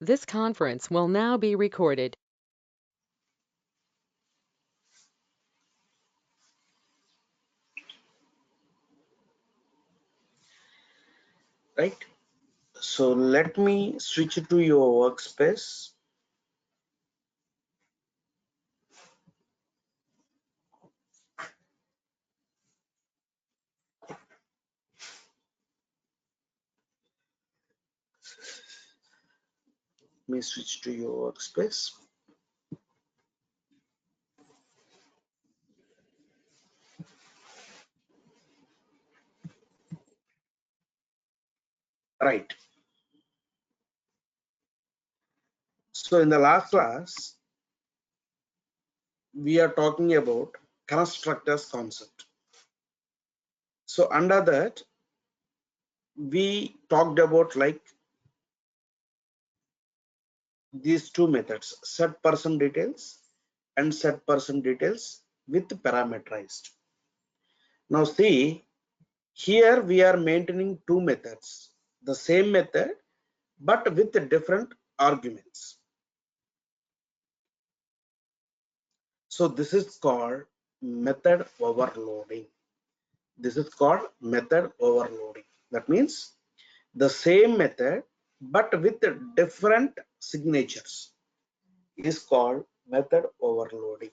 This conference will now be recorded. Right. So let me switch to your workspace. Let me switch to your workspace. Right. So in the last class, we are talking about constructors concept. So under that, we talked about like these two methods, set person details and set person details with parameterized. Now see, here we are maintaining two methods, the same method but with different arguments. So this is called method overloading. This is called method overloading. That means the same method but with different signatures is called method overloading.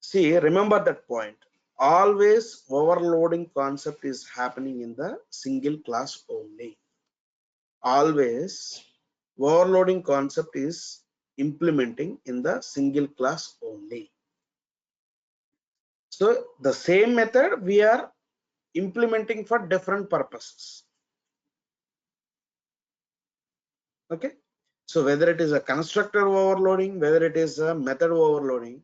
See, remember that point. Always overloading concept is happening in the single class only. Always overloading concept is implementing in the single class only. So the same method we are implementing for different purposes. Okay. So whether it is a constructor overloading, whether it is a method overloading,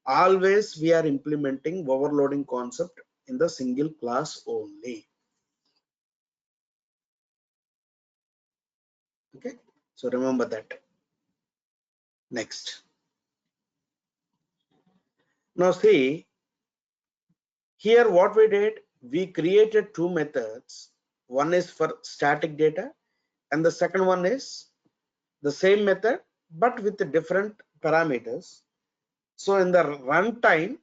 always we are implementing overloading concept in the single class only. Okay. So remember that. Next. Now see, here what we did, we created two methods. One is for static data and the second one is the same method but with different parameters. So in the runtime,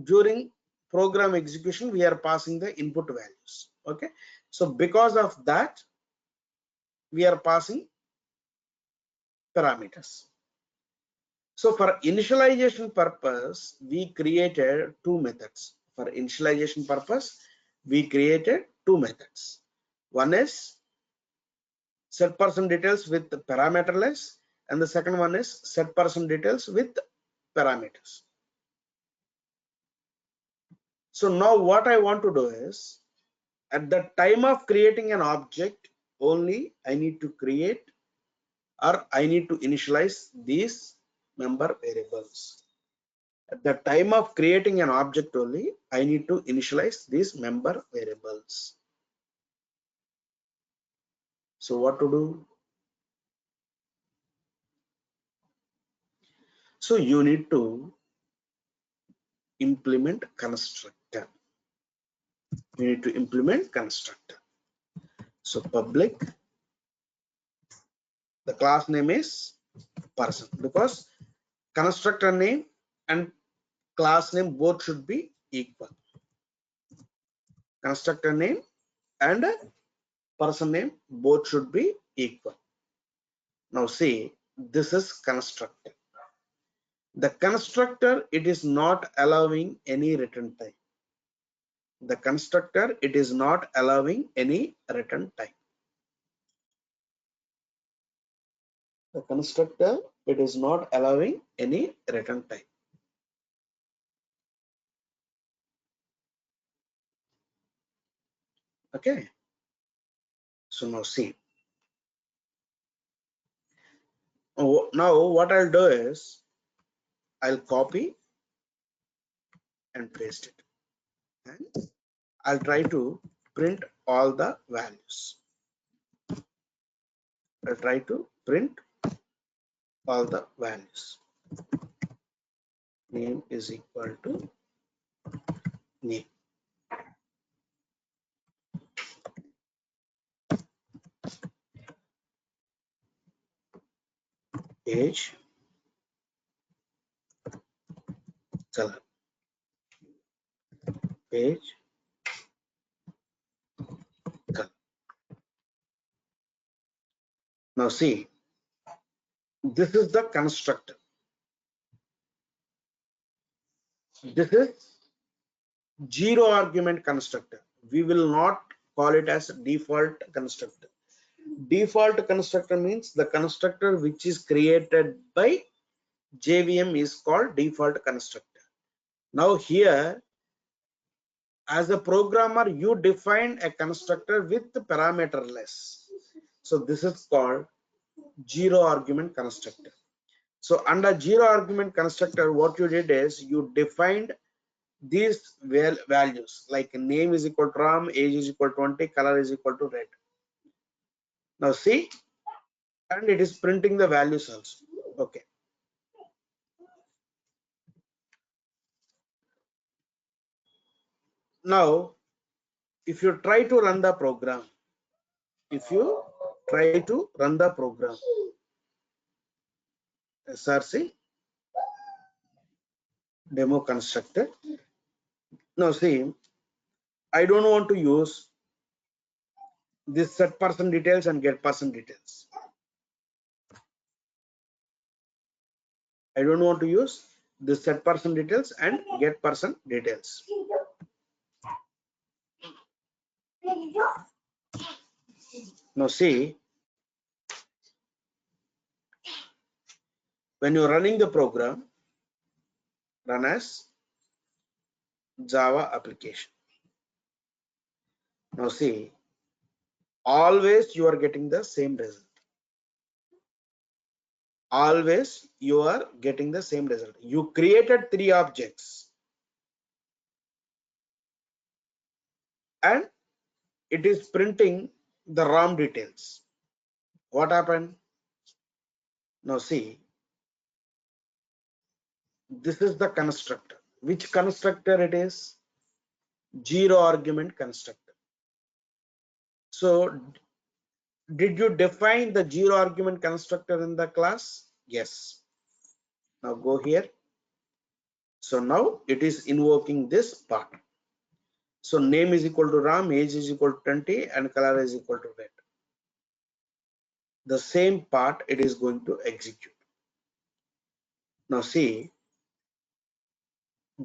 during program execution, we are passing the input values. Okay. So because of that, we are passing parameters. So for initialization purpose, we created two methods. For initialization purpose, we created two methods. One is set person details with parameterless, and the second one is set person details with parameters. So now what I want to do is, at the time of creating an object, only I need to create or I need to initialize these member variables. At the time of creating an object only, I need to initialize these member variables. So what to do? So you need to implement constructor. You need to implement constructor. So public, the class name is person, because constructor name and class name both should be equal. Constructor name and person name both should be equal. Now see, this is constructor. The constructor, it is not allowing any return type. The constructor, it is not allowing any return type. The constructor, it is not allowing any return type. Okay. So now see. Now what I'll do is I'll copy and paste it. And I'll try to print all the values. I'll try to print all the values. Name is equal to name. age, color, age, color. Now see, this is the constructor. This is zero argument constructor. We will not call it as default constructor. Default constructor means the constructor which is created by JVM is called default constructor. Now here, as a programmer, you define a constructor with parameterless. So this is called zero argument constructor. So under zero argument constructor, what you did is you defined these values like name is equal to Ram, age is equal to 20, color is equal to red. Now see, and it is printing the values also. Okay. Now, if you try to run the program, SRC demo constructor. Now see, I don't want to use this set person details and get person details. I don't want to use this set person details and get person details. Now see, when you're running the program, run as Java application. Now see, always you are getting the same result. Always you are getting the same result. You created 3 objects and it is printing the ROM details. What happened? Now see, this is the constructor. Which constructor it is? Zero argument constructor. So did you define the zero argument constructor in the class? Yes. Now go here. So now it is invoking this part. So name is equal to Ram, age is equal to 20 and color is equal to red. The same part it is going to execute. Now see,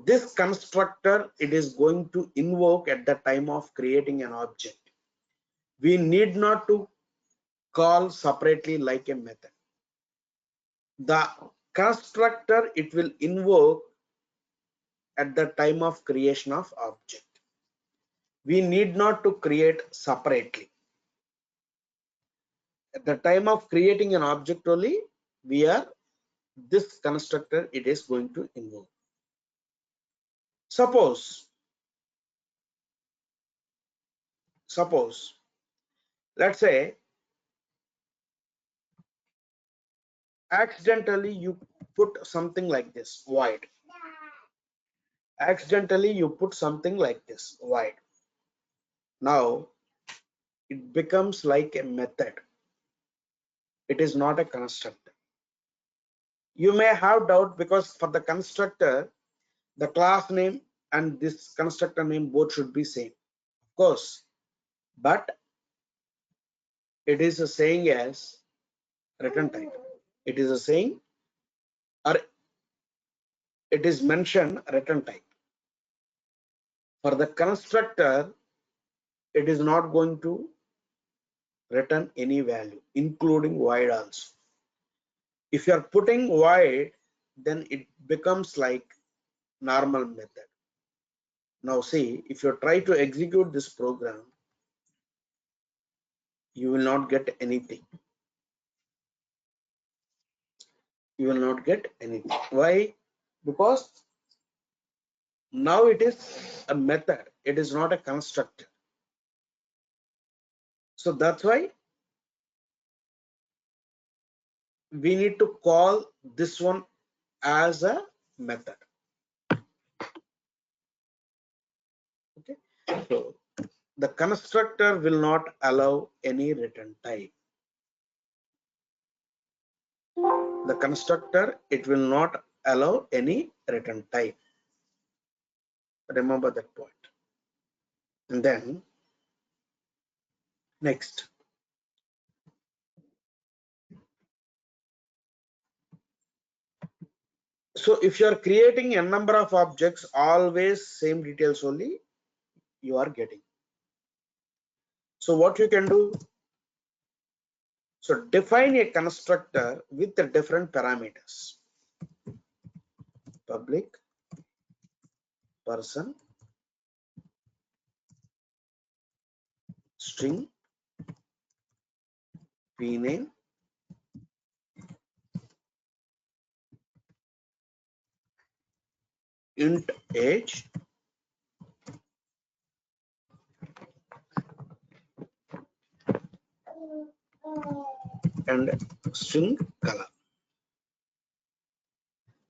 this constructor it is going to invoke at the time of creating an object. We need not to call separately like a method. The constructor it will invoke at the time of creation of object. We need not to create separately. At the time of creating an object only, this constructor it is going to invoke. Suppose let's say accidentally you put something like this void. Accidentally you put something like this void. Now it becomes like a method. It is not a constructor. You may have doubt because for the constructor, the class name and this constructor name both should be same, of course, but it is a saying as return type. It is a saying or it is mentioned return type. For the constructor, it is not going to return any value, including void also. If you are putting void, then it becomes like normal method. Now see, if you try to execute this program, you will not get anything. You will not get anything. Why? Because now it is a method. It is not a constructor. So that's why we need to call this one as a method. Okay. So the constructor will not allow any return type. the constructor, it will not allow any return type. Remember that point. And then next, so if you are creating a number of objects, always same details only you are getting. So what you can do, so define a constructor with the different parameters: public, person, string, name, int age, and string color.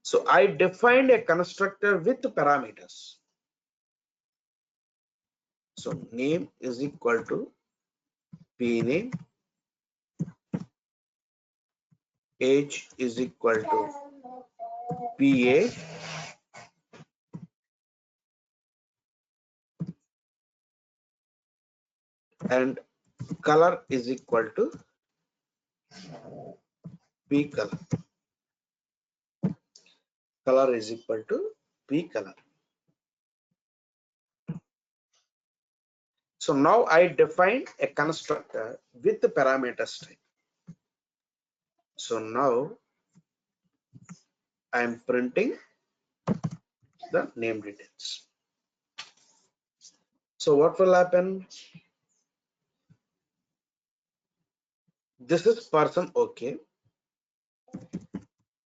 So I defined a constructor with parameters. So name is equal to name, age is equal to age, and color is equal to color. Color is equal to color. So now I defined a constructor with the parameters type. So now I am printing the name details. So what will happen? This is person, okay.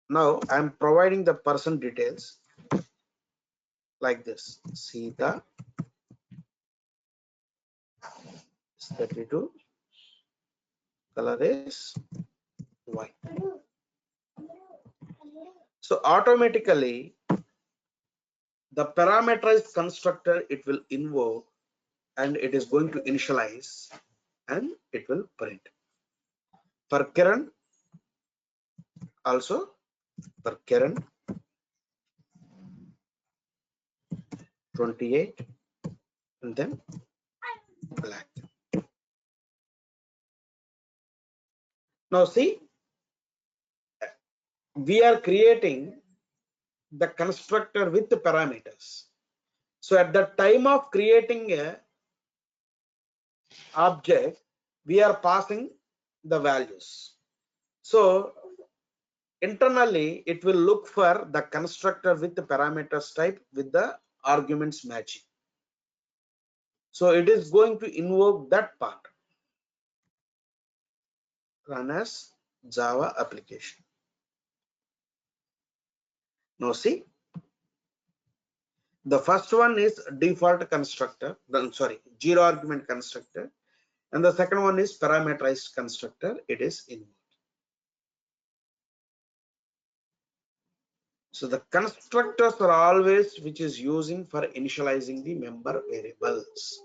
Now I am providing the person details like this: Sita is 32, color is white. So automatically the parameterized constructor, it will invoke and it is going to initialize and it will print. For Kiran also, for Kiran 28 and then black. Now see, we are creating the constructor with the parameters. So at the time of creating a object, we are passing the values. So internally, it will look for the constructor with the parameters type with the arguments matching. So it is going to invoke that part. Run as Java application. Now see, the first one is default constructor, zero argument constructor, and the second one is parameterized constructor. It is invoked. So the constructors are always which is using for initializing the member variables,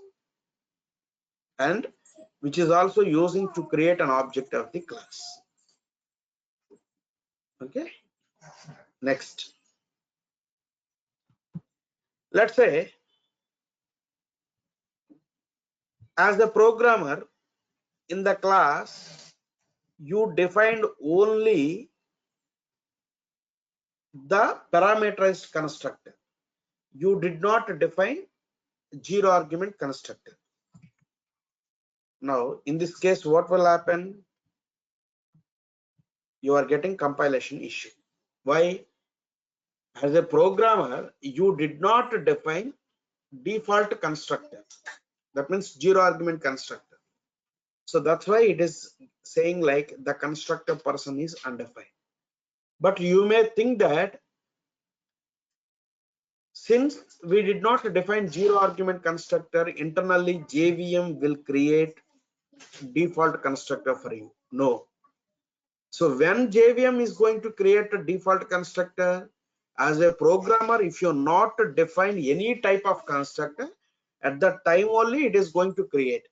and which is also using to create an object of the class. Okay, next, let's say as a programmer in the class you defined only the parameterized constructor, you did not define zero argument constructor. Now in this case what will happen? You are getting compilation issue. Why? As a programmer you did not define default constructor, that means zero argument constructor. So that's why it is saying like the constructor person is undefined. But you may think that since we did not define zero argument constructor, internally JVM will create default constructor for you. No. So when JVM is going to create a default constructor, as a programmer, if you not define any type of constructor, at that time only it is going to create.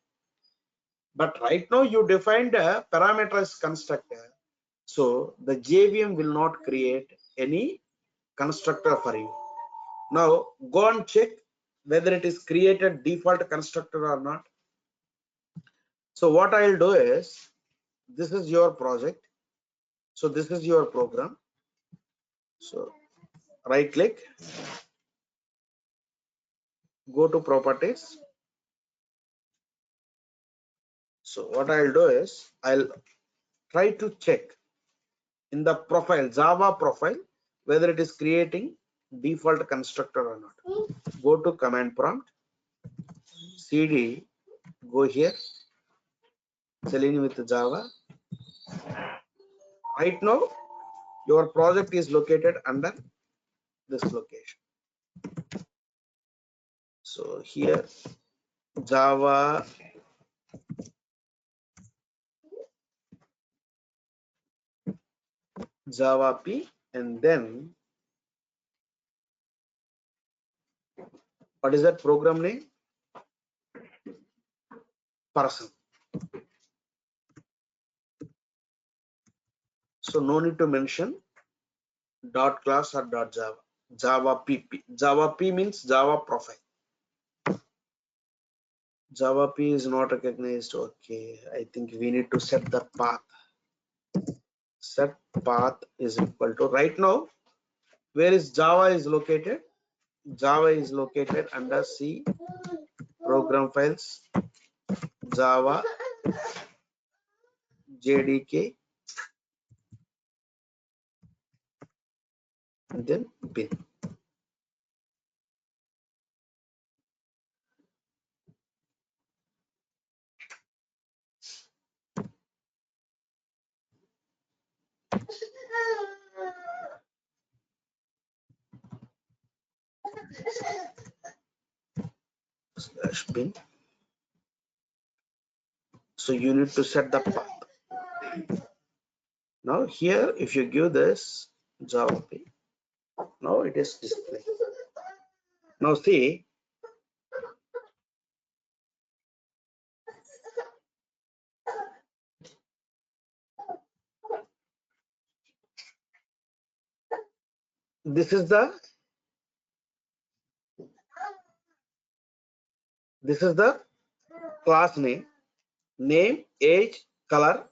But right now you defined a parameterized constructor. So the JVM will not create any constructor for you. Now go and check whether it is created default constructor or not. So what I'll do is, this is your project. So this is your program. So right click, go to properties. So what I'll do is, I'll try to check in the profile, Java profile, whether it is creating default constructor or not. Go to command prompt, cd, go here, Selenium with Java. Right now, your project is located under this location. So here, Java P, and then what is that program name? Person. So no need to mention dot class or dot Java. Java P. Java P means Java profile. Java P is not recognized. Okay, I think we need to set the path. Set path is equal to, right now, where is Java is located? Java is located under C, program files, Java, JDK, and then bin. Slash bin. So you need to set the path. Now here, if you give this Java P, now it is displayed. Now see, this is the class name, age, color.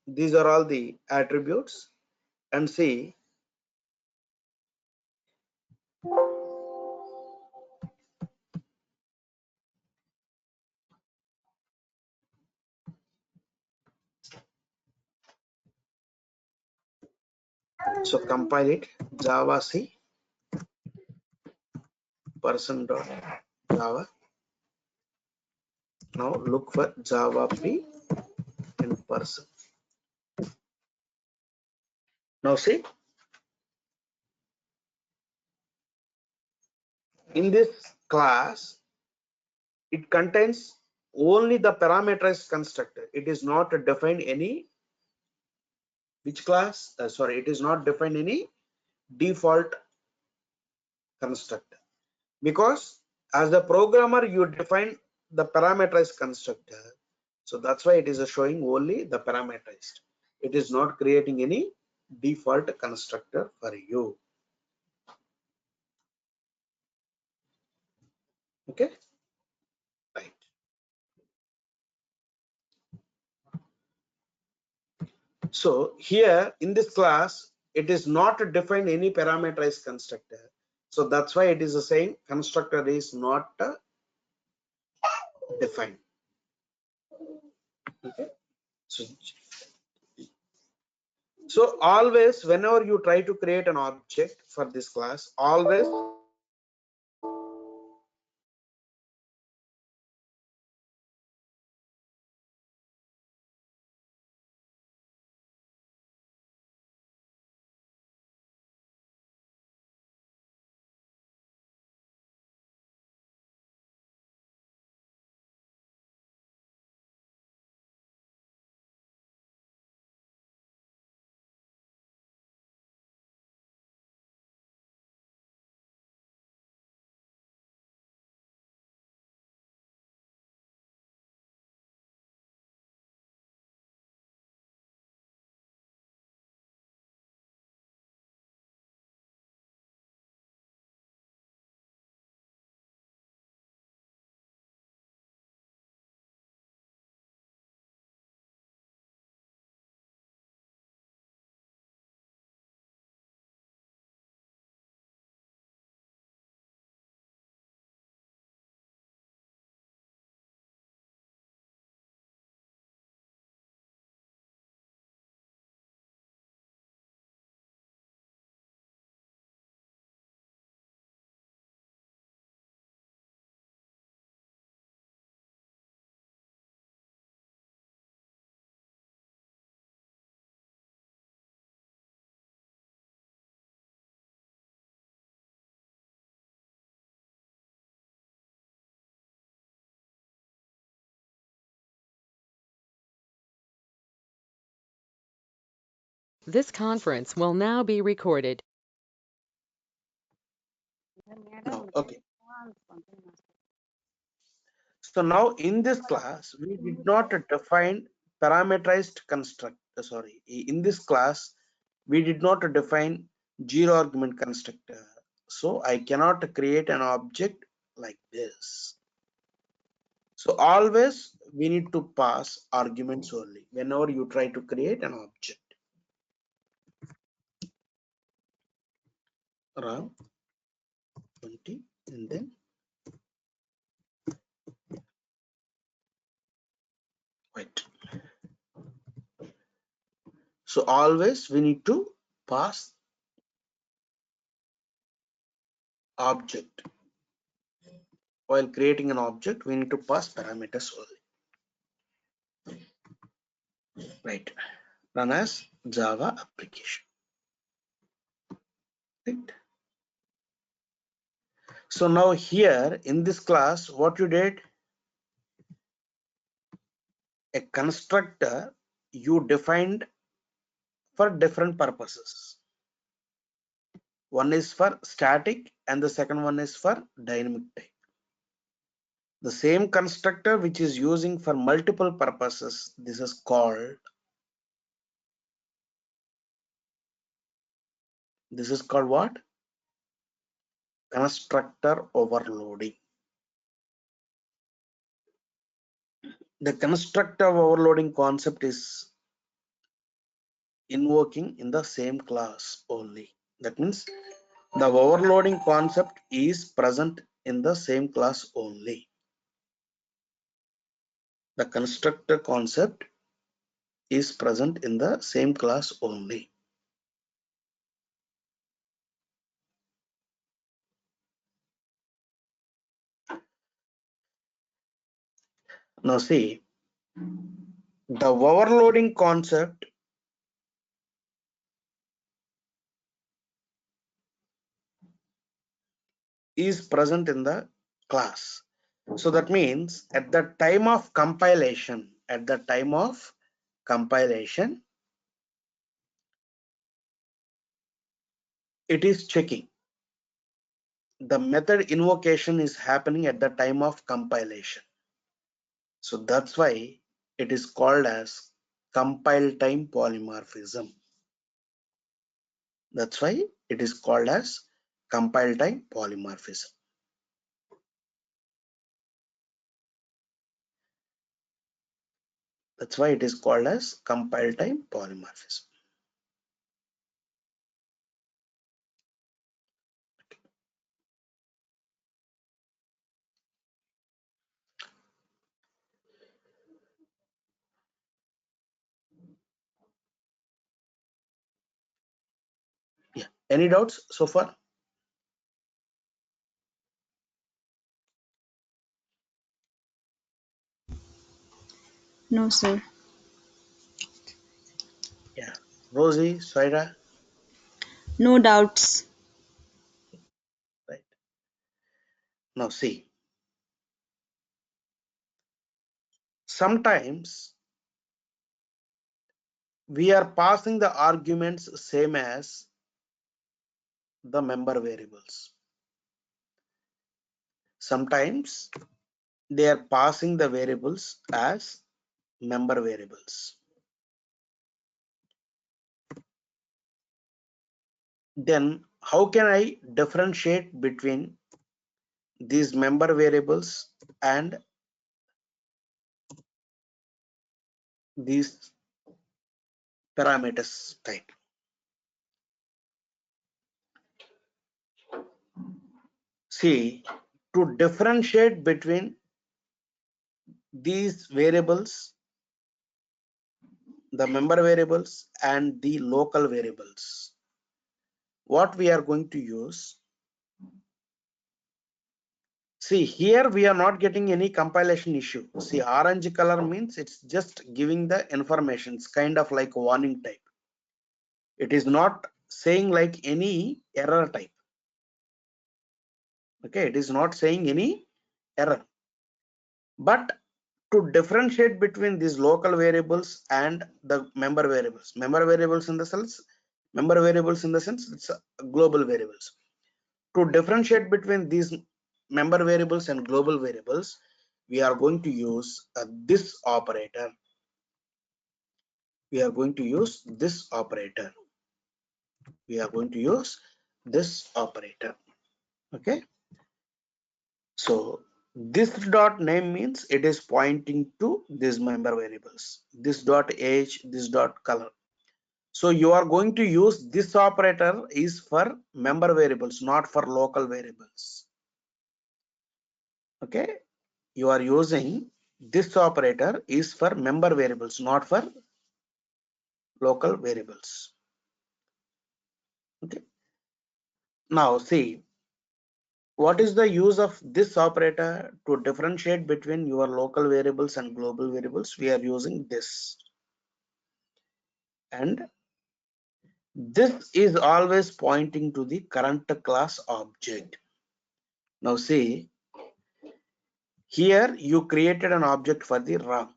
These are all the attributes. And see, so compile it, Java C, person dot Java. Now look for Java P and person. Now see, in this class, it contains only the parameterized constructor. It is not defined any which class. Sorry, it is not defined any default constructor, because as a programmer you define the parameterized constructor. So that's why it is showing only the parameterized. It is not creating any default constructor for you. Okay, right. So here in this class, it is not defined any parameterized constructor. So that's why it is saying constructor is not defined. Okay. So, so always whenever you try to create an object for this class, always This conference will now be recorded. Now, okay. So now in this class, we did not define parameterized construct. In this class, we did not define zero argument constructor. So I cannot create an object like this. So always we need to pass arguments only whenever you try to create an object. RAM 20 and then white. So always we need to pass object. While creating an object, we need to pass parameters only. Right. Run as Java application. Right. So now here in this class, what you did, a constructor you defined for different purposes. One is for static and the second one is for dynamic type. The same constructor which is using for multiple purposes, this is called what? Constructor overloading. The constructor overloading concept is invoking in the same class only. That means the overloading concept is present in the same class only. The constructor concept is present in the same class only. Now see, the overloading concept is present in the class. So that means at the time of compilation, it is checking. The method invocation is happening at the time of compilation. So that's why it is called as compile time polymorphism. That's why it is called as compile time polymorphism. That's why it is called as compile time polymorphism. Yeah. Any doubts so far? No, sir. Yeah. Rosie, Saira, No doubts. right. Now see, sometimes we are passing the arguments same as the member variables. Sometimes they are passing the variables as member variables. Then how can I differentiate between these member variables and these parameters type? See, to differentiate between these variables, the member variables and the local variables, what we are going to use, see here we are not getting any compilation issue. See, orange color means it's just giving the information. It's kind of like warning type. It is not saying like any error type. Okay, it is not saying any error, but to differentiate between these local variables and the member variables. Member variables in the sense it's global variables. To differentiate between these member variables and global variables, we are going to use this operator. We are going to use this operator. Okay. So this dot name means it is pointing to these member variables. This dot age, this dot color. So you are going to use this operator is for member variables, not for local variables. Okay. You are using this operator is for member variables, not for local variables. Okay. Now see, what is the use of this operator to differentiate between your local variables and global variables? We are using this. And this is always pointing to the current class object. Now see, here you created an object for the RAM.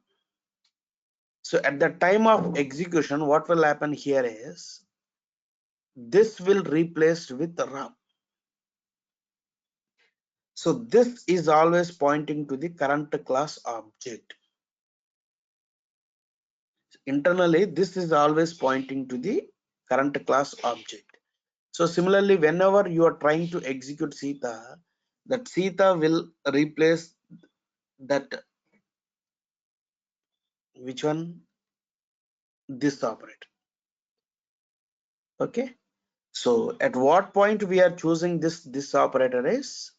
So at the time of execution, what will happen here is this will replaced with RAM. So this is always pointing to the current class object. Internally, this is always pointing to the current class object. So similarly, whenever you are trying to execute Sita, that Sita will replace that, which one? This operator. Okay. So at what point we are choosing this operator is,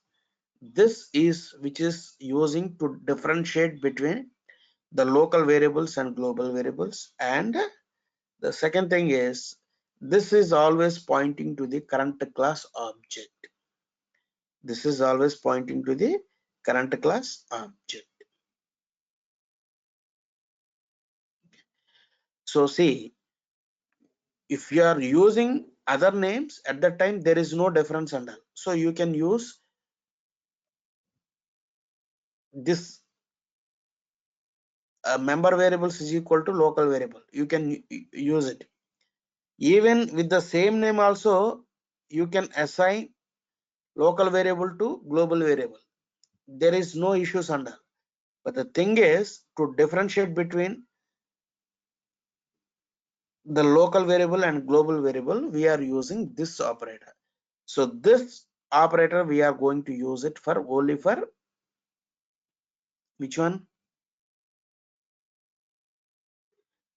this is which is using to differentiate between the local variables and global variables. And the second thing is, this is always pointing to the current class object. This is always pointing to the current class object. So see, if you are using other names at that time, there is no difference under. So you can use this member variables is equal to local variable. You can use it. Even with the same name also, you can assign local variable to global variable. There is no issues under. But the thing is, to differentiate between the local variable and global variable, we are using this operator. So this operator, we are going to use it for only for which one?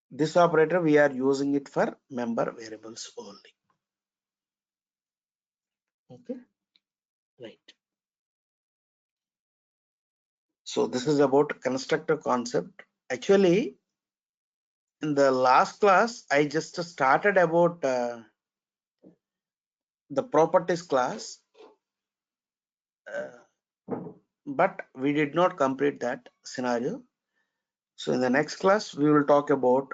This operator, we are using it for member variables only. Okay, right. So this is about constructor concept. Actually, in the last class, I just started about the properties class, but we did not complete that scenario. So in the next class, we will talk about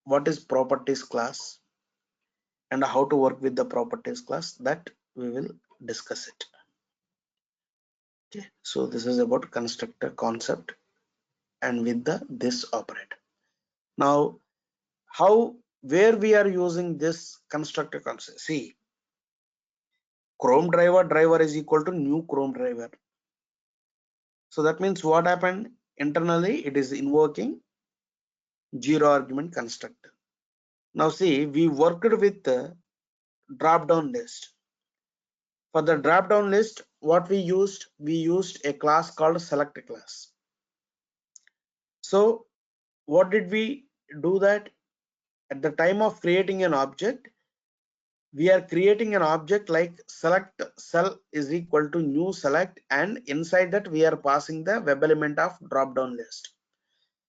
what is properties class and how to work with the properties class. That we will discuss it. Okay, so this is about constructor concept and with the this operator. Now, where we are using this constructor concept? See, Chrome driver is equal to new Chrome driver. So that means what happened internally? It is invoking zero argument constructor. Now see, we worked with the drop down list. For the drop down list, what we used a class called select class. So what did we do? That at the time of creating an object, we are creating an object like select cell is equal to new select, and inside that we are passing the web element of drop down list.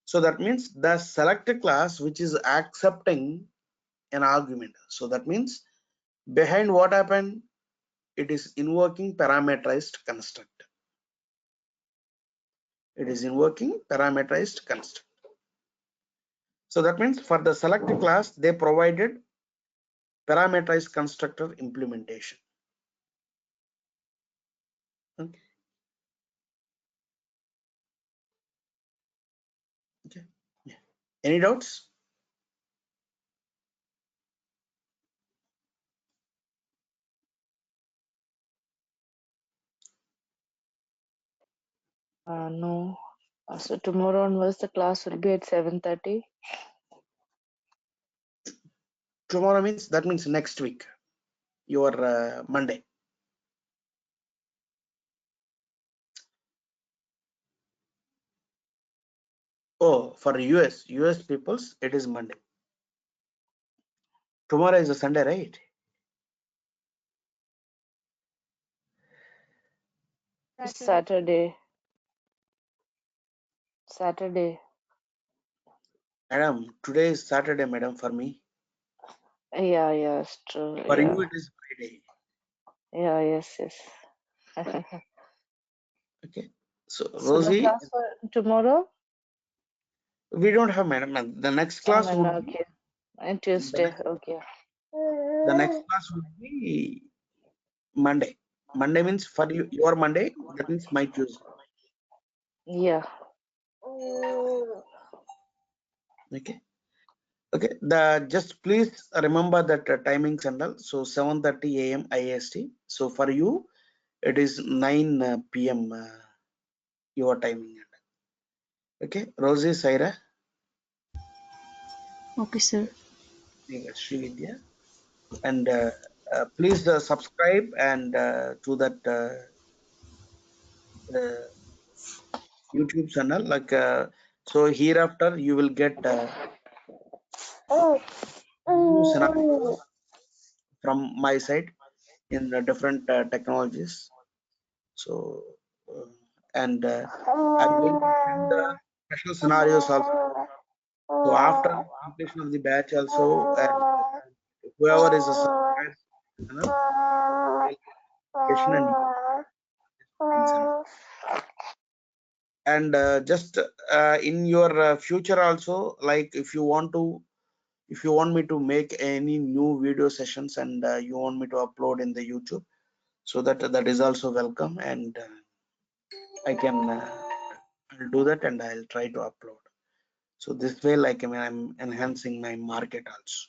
So that means the select class which is accepting an argument. So that means behind what happened, it is invoking parameterized construct. It is invoking parameterized construct. So that means for the select class, they provided parameterized constructor implementation. Okay. Any doubts? No. So tomorrow onwards the class will be at 7:30. Tomorrow means, that means next week, your Monday. Oh, for US peoples, it is Monday. Tomorrow is a Sunday, right? Saturday. Saturday. Madam, today is Saturday, madam, for me. Yeah, it's true. For Yeah. you, it is Friday. Yeah, yes. Okay. So, So no Rosie, class for tomorrow? we don't have, madam. The next class No, would be okay. And the Tuesday, next, okay. the next class would be Monday. Monday means for you, your Monday. That means my Tuesday. Yeah. Okay. Okay. The just please remember that timings and all. So 7:30 a.m. IST. So for you, it is 9 p.m. Your timing. Okay. Rosie, Saira, Okay, sir. Srividya, and please subscribe and to that uh, YouTube channel. Like so, hereafter you will get new scenarios from my side in different technologies. So, uh, and I'm going to send the special scenarios also. So after completion of the batch also, and whoever is a subscriber channel, they'll get notification and things and all. And just in your future also, like if you want me to make any new video sessions and you want me to upload in the YouTube, so that is also welcome, and I can I'll do that and I'll try to upload. So this way, like I mean, I'm enhancing my market also.